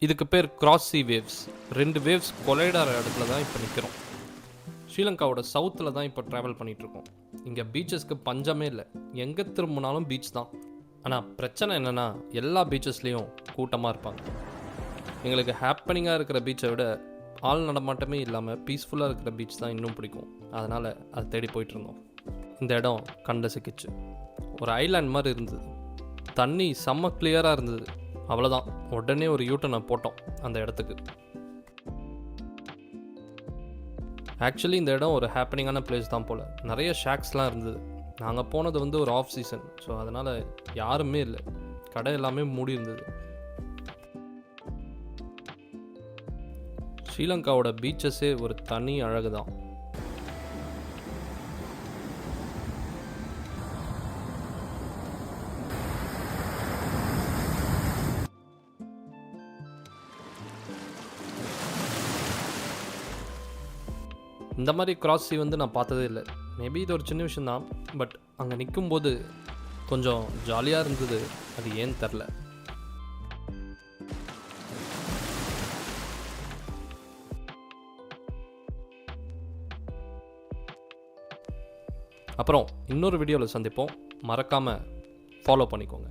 இதுக்கு பேர் cross C waves. 2 waves collide ஆகிற இடத்துல தான் இப்போ நிற்கிறோம். ஸ்ரீலங்காவோட சவுத்தில் தான் இப்போ ட்ராவல் பண்ணிகிட்ருக்கோம். இங்கே பீச்சஸ்க்கு பஞ்சமே இல்லை, எங்கே திரும்பினாலும் பீச் தான். ஆனால் பிரச்சனை என்னென்னா எல்லா பீச்சஸ்லேயும் கூட்டமாக இருப்பாங்க. எங்களுக்கு ஹாப்பனிங்காக இருக்கிற பீச்சை விட ஆள் நடமாட்டமே இல்லாமல் பீஸ்ஃபுல்லாக இருக்கிற பீச் தான் இன்னும் பிடிக்கும். அதனால் அதை தேடி போயிட்டுருந்தோம். இந்த இடம் கண்ட சிக்கிச்சு. ஒரு ஐலாண்ட் மாதிரி இருந்தது, தண்ணி செம்ம கிளியராக இருந்தது. அவ்வளோதான், உடனே ஒரு யூட்டர்னை போட்டோம் அந்த இடத்துக்கு. ஆக்சுவலி இந்த இடம் ஒரு ஹாப்பனிங்கான பிளேஸ் தான் போல். நிறைய ஷாக்ஸ்லாம் இருந்தது. நாங்கள் போனது ஒரு ஆஃப் சீசன், ஸோ அதனால் யாருமே இல்லை, கடை எல்லாமே மூடி இருந்தது. ஸ்ரீலங்காவோட பீச்சஸே ஒரு தனி அழகு தான். இந்த மாதிரி கிராஸ் சீ நான் பார்த்ததே இல்லை. மேபி இது ஒரு சின்ன விஷயந்தான், பட் அங்கே நிற்கும்போது கொஞ்சம் ஜாலியாக இருந்தது. அது ஏன்னு தெரில. அப்புறம் இன்னொரு வீடியோவில் சந்திப்போம். மறக்காமல் ஃபாலோ பண்ணிக்கோங்க.